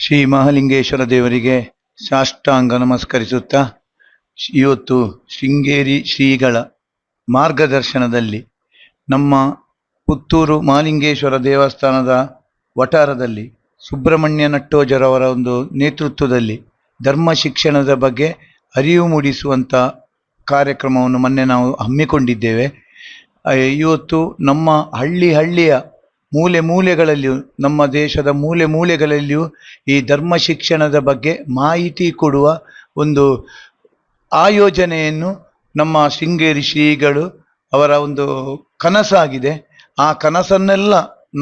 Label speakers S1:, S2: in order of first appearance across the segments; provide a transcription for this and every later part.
S1: ಶ್ರೀ ಮಹಾಲಿಂಗೇಶ್ವರ ದೇವರಿಗೆ ಸಾಷ್ಟಾಂಗ ನಮಸ್ಕರಿಸುತ್ತಾ ಇವತ್ತು ಶೃಂಗೇರಿ ಶ್ರೀಗಳ ಮಾರ್ಗದರ್ಶನದಲ್ಲಿ ನಮ್ಮ ಪುತ್ತೂರು ಮಹಾಲಿಂಗೇಶ್ವರ ದೇವಸ್ಥಾನದ ವಠಾರದಲ್ಲಿ ಸುಬ್ರಹ್ಮಣ್ಯ ನಟ್ಟೋಜರವರ ಒಂದು ನೇತೃತ್ವದಲ್ಲಿ ಧರ್ಮ ಶಿಕ್ಷಣದ ಬಗ್ಗೆ ಅರಿವು ಮೂಡಿಸುವಂಥ ಕಾರ್ಯಕ್ರಮವನ್ನು ಮೊನ್ನೆ ನಾವು ಹಮ್ಮಿಕೊಂಡಿದ್ದೇವೆ. ಇವತ್ತು ನಮ್ಮ ಹಳ್ಳಿಯ ಮೂಲೆ ಮೂಲೆಗಳಲ್ಲಿಯೂ, ನಮ್ಮ ದೇಶದ ಮೂಲೆ ಮೂಲೆಗಳಲ್ಲಿಯೂ ಈ ಧರ್ಮ ಶಿಕ್ಷಣದ ಬಗ್ಗೆ ಮಾಹಿತಿ ಕೊಡುವ ಒಂದು ಆಯೋಜನೆಯನ್ನು ನಮ್ಮ ಶೃಂಗೇರಿ ಶ್ರೀಗಳು ಅವರ ಒಂದು ಕನಸಾಗಿದೆ. ಆ ಕನಸನ್ನೆಲ್ಲ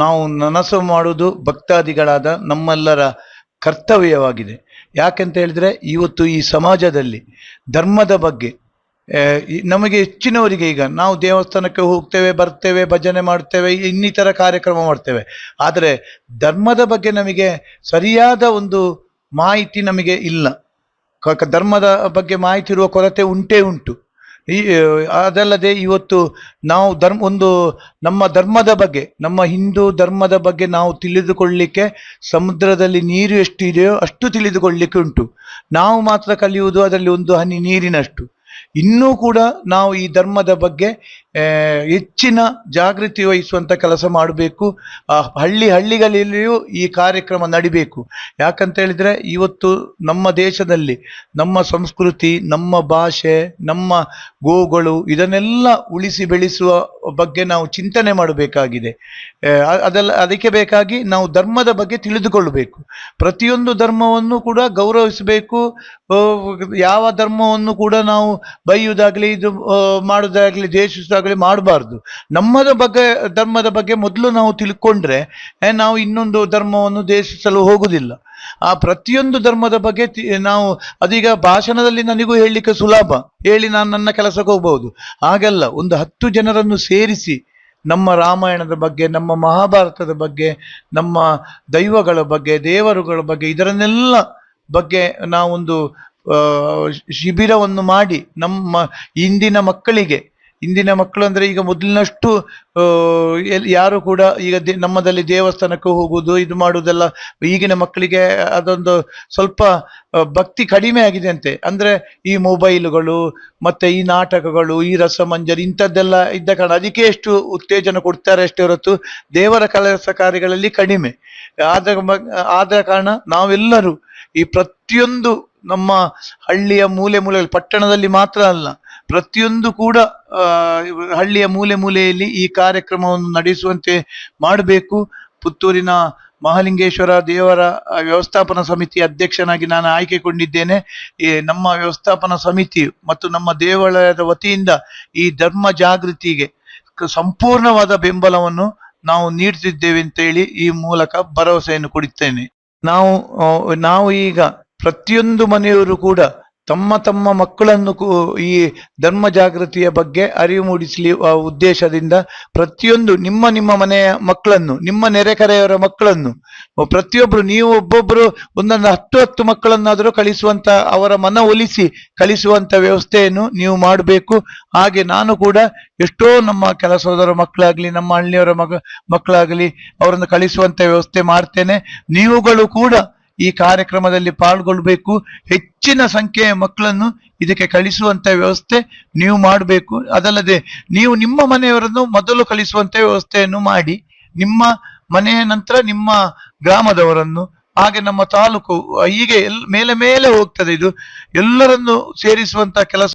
S1: ನಾವು ನನಸು ಮಾಡುವುದು ಭಕ್ತಾದಿಗಳಾದ ನಮ್ಮೆಲ್ಲರ ಕರ್ತವ್ಯವಾಗಿದೆ. ಯಾಕೆಂತ ಹೇಳಿದ್ರೆ ಇವತ್ತು ಈ ಸಮಾಜದಲ್ಲಿ ಧರ್ಮದ ಬಗ್ಗೆ ನಮಗೆ ಹೆಚ್ಚಿನವರಿಗೆ, ಈಗ ನಾವು ದೇವಸ್ಥಾನಕ್ಕೆ ಹೋಗ್ತೇವೆ, ಬರ್ತೇವೆ, ಭಜನೆ ಮಾಡ್ತೇವೆ, ಇನ್ನಿತರ ಕಾರ್ಯಕ್ರಮ ಮಾಡ್ತೇವೆ, ಆದರೆ ಧರ್ಮದ ಬಗ್ಗೆ ನಮಗೆ ಸರಿಯಾದ ಒಂದು ಮಾಹಿತಿ ನಮಗೆ ಇಲ್ಲ. ಧರ್ಮದ ಬಗ್ಗೆ ಮಾಹಿತಿ ಇರುವ ಕೊರತೆ ಉಂಟು. ಅದಲ್ಲದೆ ಇವತ್ತು ನಾವು ನಮ್ಮ ಧರ್ಮದ ಬಗ್ಗೆ, ನಮ್ಮ ಹಿಂದೂ ಧರ್ಮದ ಬಗ್ಗೆ ನಾವು ತಿಳಿದುಕೊಳ್ಳಲಿಕ್ಕೆ ಸಮುದ್ರದಲ್ಲಿ ನೀರು ಎಷ್ಟು ಇದೆಯೋ ಅಷ್ಟು ತಿಳಿದುಕೊಳ್ಳಲಿಕ್ಕೆ ಉಂಟು. ನಾವು ಮಾತ್ರ ಕಲಿಯುವುದು ಅದರಲ್ಲಿ ಒಂದು ಹನಿ ನೀರಿನಷ್ಟು. ಇನ್ನೂ ಕೂಡ ನಾವು ಈ ಧರ್ಮದ ಬಗ್ಗೆ ಹೆಚ್ಚಿನ ಜಾಗೃತಿ ವಹಿಸುವಂಥ ಕೆಲಸ ಮಾಡಬೇಕು. ಹಳ್ಳಿಗಳಲ್ಲಿಯೂ ಈ ಕಾರ್ಯಕ್ರಮ ನಡಿಬೇಕು. ಯಾಕಂತ ಹೇಳಿದರೆ ಇವತ್ತು ನಮ್ಮ ದೇಶದಲ್ಲಿ ನಮ್ಮ ಸಂಸ್ಕೃತಿ, ನಮ್ಮ ಭಾಷೆ, ನಮ್ಮ ಗೋಗಳು ಇದನ್ನೆಲ್ಲ ಉಳಿಸಿ ಬೆಳೆಸುವ ಬಗ್ಗೆ ನಾವು ಚಿಂತನೆ ಮಾಡಬೇಕಾಗಿದೆ. ಅದಕ್ಕೆ ಬೇಕಾಗಿ ನಾವು ಧರ್ಮದ ಬಗ್ಗೆ ತಿಳಿದುಕೊಳ್ಳಬೇಕು. ಪ್ರತಿಯೊಂದು ಧರ್ಮವನ್ನು ಕೂಡ ಗೌರವಿಸಬೇಕು. ಯಾವ ಧರ್ಮವನ್ನು ಕೂಡ ನಾವು ಬೈಯುವುದಾಗಲಿ, ಇದು ಮಾಡುವುದಾಗಲಿ, ದ್ವೇಷಿಸುವುದಾಗಲಿ ಮಾಡಬಾರ್ದು. ಧರ್ಮದ ಬಗ್ಗೆ ಮೊದಲು ನಾವು ತಿಳ್ಕೊಂಡ್ರೆ ನಾವು ಇನ್ನೊಂದು ಧರ್ಮವನ್ನು ದ್ವೇಷಿಸಲು ಹೋಗುವುದಿಲ್ಲ. ಆ ಪ್ರತಿಯೊಂದು ಧರ್ಮದ ಬಗ್ಗೆ ನಾವು, ಅದೀಗ ಭಾಷಣದಲ್ಲಿ ನನಗೂ ಹೇಳಲಿಕ್ಕೆ ಸುಲಭ, ಹೇಳಿ ನಾನು ನನ್ನ ಕೆಲಸಕ್ಕೆ ಹೋಗ್ಬಹುದು. ಹಾಗೆಲ್ಲ ಒಂದು 10 ಜನರನ್ನು ಸೇರಿಸಿ ನಮ್ಮ ರಾಮಾಯಣದ ಬಗ್ಗೆ, ನಮ್ಮ ಮಹಾಭಾರತದ ಬಗ್ಗೆ, ನಮ್ಮ ದೈವಗಳ ಬಗ್ಗೆ, ದೇವರುಗಳ ಬಗ್ಗೆ, ಇದರನ್ನೆಲ್ಲ ಬಗ್ಗೆ ನಾವೊಂದು ಶಿಬಿರವನ್ನು ಮಾಡಿ ನಮ್ಮ ಇಂದಿನ ಮಕ್ಕಳು ಅಂದರೆ ಈಗ ಮೊದಲಿನಷ್ಟು ಯಾರು ಕೂಡ ಈಗ ನಮ್ಮದಲ್ಲಿ ದೇವಸ್ಥಾನಕ್ಕೆ ಹೋಗುವುದು, ಇದು ಮಾಡುವುದೆಲ್ಲ ಈಗಿನ ಮಕ್ಕಳಿಗೆ ಅದೊಂದು ಸ್ವಲ್ಪ ಭಕ್ತಿ ಕಡಿಮೆ ಆಗಿದೆ ಅಂತೆ. ಅಂದರೆ ಈ ಮೊಬೈಲುಗಳು ಮತ್ತು ಈ ನಾಟಕಗಳು, ಈ ರಸಮಂಜರಿ ಇಂಥದ್ದೆಲ್ಲ ಇದ್ದ ಕಾರಣ ಅದಕ್ಕೆ ಎಷ್ಟು ಉತ್ತೇಜನ ಕೊಡ್ತಾರೆ ಅಷ್ಟೇ ಹೊರತು ದೇವರ ಕೆಲಸ ಕಾರ್ಯಗಳಲ್ಲಿ ಕಡಿಮೆ ಆದ ಕಾರಣ ನಾವೆಲ್ಲರೂ ಈ ಪ್ರತಿಯೊಂದು ನಮ್ಮ ಹಳ್ಳಿಯ ಮೂಲೆ ಪಟ್ಟಣದಲ್ಲಿ ಮಾತ್ರ ಅಲ್ಲ, ಪ್ರತಿಯೊಂದು ಕೂಡ ಹಳ್ಳಿಯ ಮೂಲೆಯಲ್ಲಿ ಈ ಕಾರ್ಯಕ್ರಮವನ್ನು ನಡೆಸುವಂತೆ ಮಾಡಬೇಕು. ಪುತ್ತೂರಿನ ಮಹಾಲಿಂಗೇಶ್ವರ ದೇವರ ವ್ಯವಸ್ಥಾಪನಾ ಸಮಿತಿ ಅಧ್ಯಕ್ಷನಾಗಿ ನಾನು ಆಯ್ಕೆಗೊಂಡಿದ್ದೇನೆ. ಈ ನಮ್ಮ ವ್ಯವಸ್ಥಾಪನಾ ಸಮಿತಿ ಮತ್ತು ನಮ್ಮ ದೇವಾಲಯದ ವತಿಯಿಂದ ಈ ಧರ್ಮ ಜಾಗೃತಿಗೆ ಸಂಪೂರ್ಣವಾದ ಬೆಂಬಲವನ್ನು ನಾವು ನೀಡುತ್ತಿದ್ದೇವೆ ಅಂತ ಹೇಳಿ ಈ ಮೂಲಕ ಭರವಸೆಯನ್ನು ಕೊಡುತ್ತೇನೆ. ನಾವು ಈಗ ಪ್ರತಿಯೊಂದು ಮನೆಯವರು ಕೂಡ ತಮ್ಮ ಮಕ್ಕಳನ್ನು ಈ ಧರ್ಮ ಜಾಗೃತಿಯ ಬಗ್ಗೆ ಅರಿವು ಮೂಡಿಸಲಿ ಉದ್ದೇಶದಿಂದ ಪ್ರತಿಯೊಂದು ನಿಮ್ಮ ಮನೆಯ ಮಕ್ಕಳನ್ನು, ನಿಮ್ಮ ನೆರೆಕರೆಯವರ ಮಕ್ಕಳನ್ನು, ಪ್ರತಿಯೊಬ್ಬರು, ನೀವು ಒಬ್ಬೊಬ್ಬರು ಒಂದೊಂದು 10 ಮಕ್ಕಳನ್ನಾದರೂ ಕಳಿಸುವಂತ, ಅವರ ಮನ ಒಲಿಸಿ ಕಳಿಸುವಂತ ವ್ಯವಸ್ಥೆಯನ್ನು ನೀವು ಮಾಡಬೇಕು. ಹಾಗೆ ನಾನು ಕೂಡ ಎಷ್ಟೋ ನಮ್ಮ ಕೆಲಸದವರ ಮಕ್ಕಳಾಗಲಿ, ನಮ್ಮ ಹಳ್ಳಿಯವರ ಮಕ್ಕಳಾಗಲಿ ಅವರನ್ನು ಕಳಿಸುವಂತ ವ್ಯವಸ್ಥೆ ಮಾಡ್ತೇನೆ. ನೀವುಗಳು ಕೂಡ ಈ ಕಾರ್ಯಕ್ರಮದಲ್ಲಿ ಪಾಲ್ಗೊಳ್ಬೇಕು. ಹೆಚ್ಚಿನ ಸಂಖ್ಯೆಯ ಮಕ್ಕಳನ್ನು ಇದಕ್ಕೆ ಕಳಿಸುವಂತ ವ್ಯವಸ್ಥೆ ನೀವು ಮಾಡಬೇಕು. ಅದಲ್ಲದೆ ನೀವು ನಿಮ್ಮ ಮನೆಯವರನ್ನು ಮೊದಲು ಕಳಿಸುವಂತ ವ್ಯವಸ್ಥೆಯನ್ನು ಮಾಡಿ, ನಿಮ್ಮ ಮನೆಯ ನಂತರ ನಿಮ್ಮ ಗ್ರಾಮದವರನ್ನು, ಹಾಗೆ ನಮ್ಮ ತಾಲೂಕು, ಹೀಗೆ ಮೇಲೆ ಹೋಗ್ತದೆ. ಇದು ಎಲ್ಲರನ್ನು ಸೇರಿಸುವಂತ ಕೆಲಸ